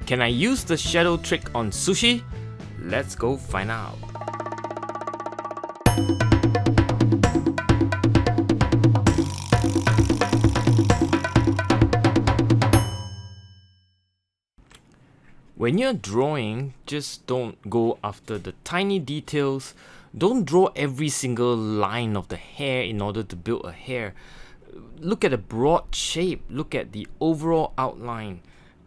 Can I use the shadow trick on Sushi? Let's go find out. When you're drawing, just don't go after the tiny details. Don't draw every single line of the hair in order to build a hair. Look at a broad shape, look at the overall outline.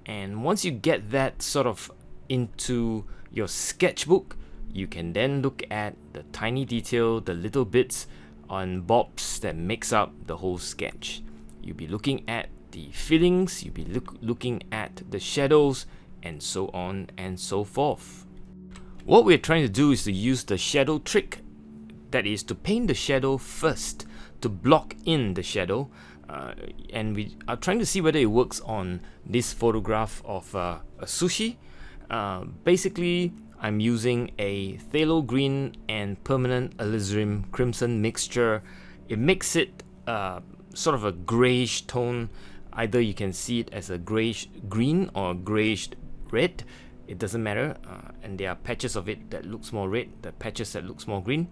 And once you get that sort of into your sketchbook, you can then look at the tiny detail, the little bits and bobs that makes up the whole sketch. You'll be looking at the fillings, you'll be looking at the shadows, and so on and so forth. What we're trying to do is to use the shadow trick. That is to paint the shadow first, to block in the shadow. And we are trying to see whether it works on this photograph of a sushi. Basically, I'm using a phthalo green and permanent alizarin crimson mixture. It makes it sort of a grayish tone. Either you can see it as a grayish green or grayish red. It doesn't matter. And there are patches of it that looks more red, the patches that looks more green.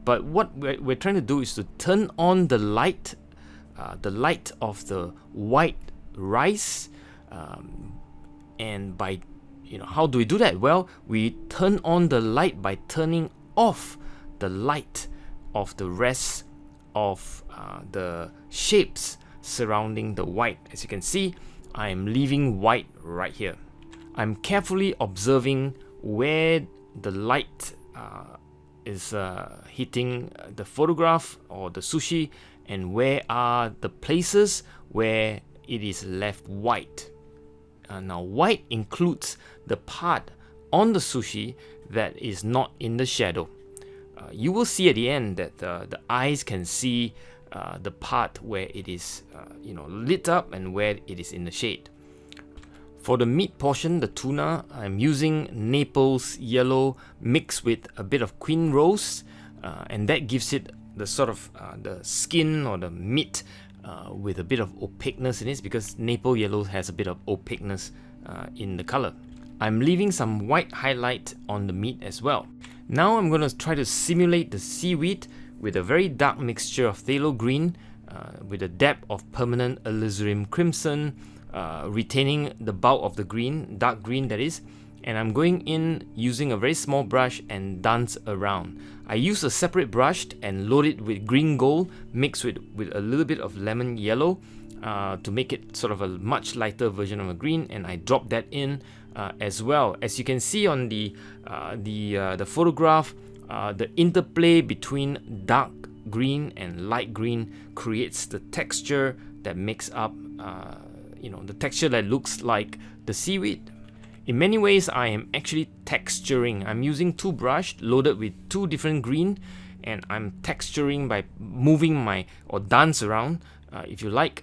But what we're trying to do is to turn on the light of the white rice, and by how do we do that? Well, we turn on the light by turning off the light of the rest of the shapes surrounding the white. As you can see, I am leaving white right here. I'm carefully observing where the light is hitting the photograph or the sushi, and where are the places where it is left white. Now, white includes the part on the sushi that is not in the shadow. You will see at the end that the eyes can see the part where it is lit up and where it is in the shade. For the meat portion, the tuna, I'm using Naples yellow mixed with a bit of queen rose, and that gives it the sort of the skin or the meat with a bit of opaqueness in it, because Naples yellow has a bit of opaqueness in the color. I'm leaving some white highlight on the meat as well. Now I'm going to try to simulate the seaweed with a very dark mixture of phthalo green with a dab of permanent alizarin crimson, retaining the bulk of the green, dark green that is, and I'm going in using a very small brush and dance around. I use a separate brush and load it with green gold mixed with a little bit of lemon yellow to make it sort of a much lighter version of a green, and I drop that in as well. As you can see on the photograph, the interplay between dark green and light green creates the texture that makes up the texture that looks like the seaweed. In many ways, I am actually texturing. I'm using two brushes loaded with two different green, and I'm texturing by moving or dance around, if you like,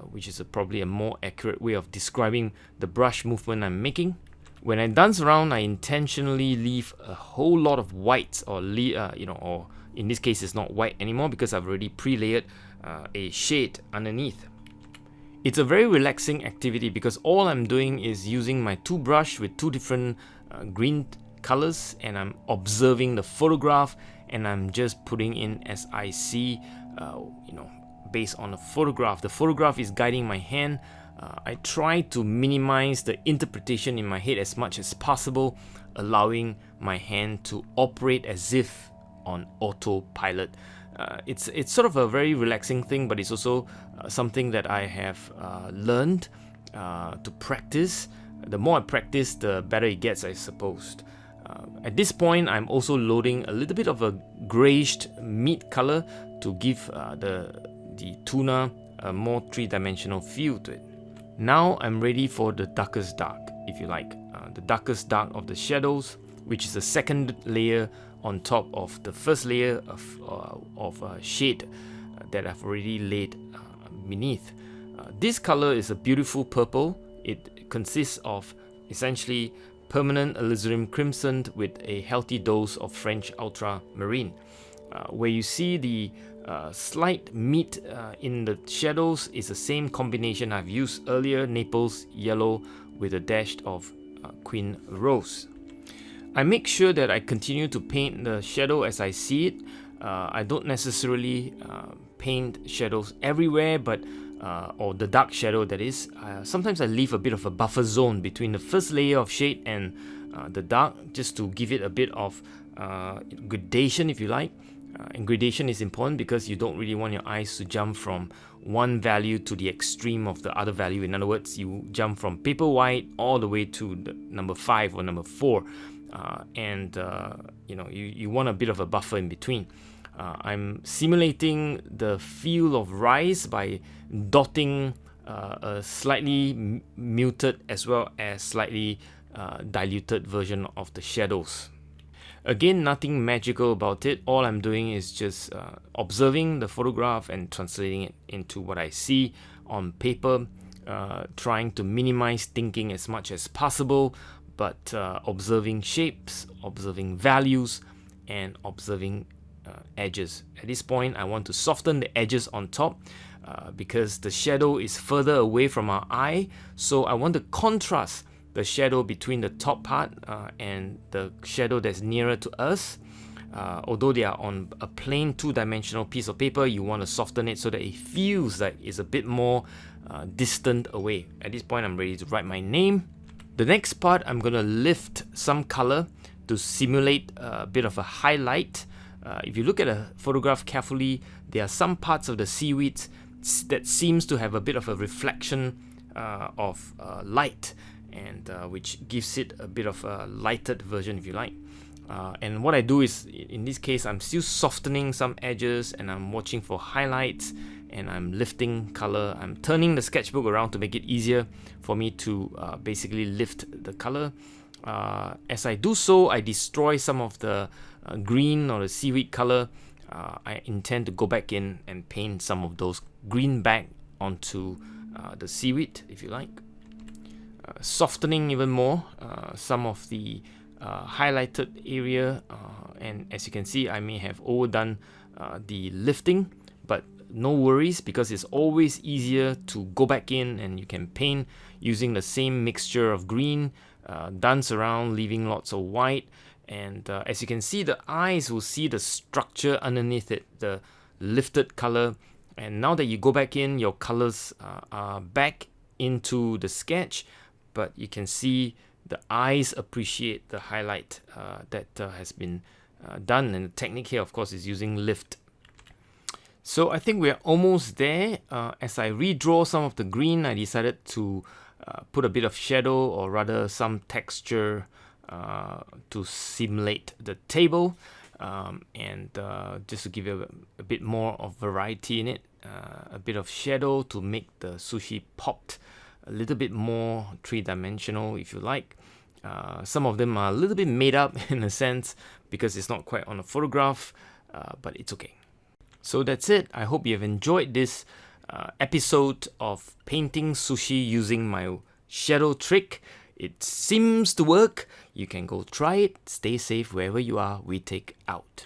which is probably a more accurate way of describing the brush movement I'm making. When I dance around, I intentionally leave a whole lot of whites, or in this case, it's not white anymore because I've already pre-layered a shade underneath. It's a very relaxing activity because all I'm doing is using my two brush with two different green colors, and I'm observing the photograph, and I'm just putting in as I see, based on the photograph. The photograph is guiding my hand. I try to minimize the interpretation in my head as much as possible, allowing my hand to operate as if on autopilot. It's sort of a very relaxing thing, but it's also something that I have learned to practice. The more I practice, the better it gets, I suppose. At this point, I'm also loading a little bit of a grayish meat color to give the tuna a more three-dimensional feel to it. Now I'm ready for the darkest dark, if you like. The darkest dark of the shadows, which is the second layer on top of the first layer of shade that I've already laid beneath. This color is a beautiful purple. It consists of essentially permanent alizarin crimson with a healthy dose of French ultramarine. Where you see the slight meat in the shadows is the same combination I've used earlier, Naples yellow with a dash of Queen Rose. I make sure that I continue to paint the shadow as I see it. I don't necessarily paint shadows everywhere, but or the dark shadow, that is. Sometimes I leave a bit of a buffer zone between the first layer of shade and the dark, just to give it a bit of gradation, if you like. And gradation is important because you don't really want your eyes to jump from one value to the extreme of the other value. In other words, you jump from paper white all the way to the number 5 or number 4. You want a bit of a buffer in between. I'm simulating the feel of rice by dotting a slightly muted as well as slightly diluted version of the shadows. Again, nothing magical about it. All I'm doing is just observing the photograph and translating it into what I see on paper, trying to minimize thinking as much as possible, but observing shapes, observing values, and observing edges. At this point, I want to soften the edges on top because the shadow is further away from our eye, so I want to contrast the shadow between the top part and the shadow that's nearer to us. Although they are on a plain two-dimensional piece of paper, you want to soften it so that it feels like it's a bit more distant away. At this point, I'm ready to write my name. The next part, I'm going to lift some color to simulate a bit of a highlight. If you look at a photograph carefully, there are some parts of the seaweed that seems to have a bit of a reflection of light, and which gives it a bit of a lighted version, if you like. And what I do is, in this case, I'm still softening some edges and I'm watching for highlights, and I'm lifting color. I'm turning the sketchbook around to make it easier for me to basically lift the color. As I do so, I destroy some of the green or the seaweed color. I intend to go back in and paint some of those green back onto the seaweed, if you like. Softening even more some of the highlighted area, and as you can see, I may have overdone the lifting, but no worries, because it's always easier to go back in and you can paint using the same mixture of green, dance around, leaving lots of white. And as you can see, the eyes will see the structure underneath it, the lifted color. And now that you go back in, your colors are back into the sketch, but you can see the eyes appreciate the highlight that has been done. And the technique here, of course, is using lift. So I think we're almost there. As I redraw some of the green, I decided to put a bit of shadow, or rather some texture, to simulate the table, and just to give you a bit more of variety in it, a bit of shadow to make the sushi popped a little bit more three-dimensional, if you like. Some of them are a little bit made up in a sense because it's not quite on a photograph, but it's okay. So that's it. I hope you have enjoyed this episode of painting sushi using my shadow trick. It seems to work. You can go try it. Stay safe wherever you are. Whee Teck out.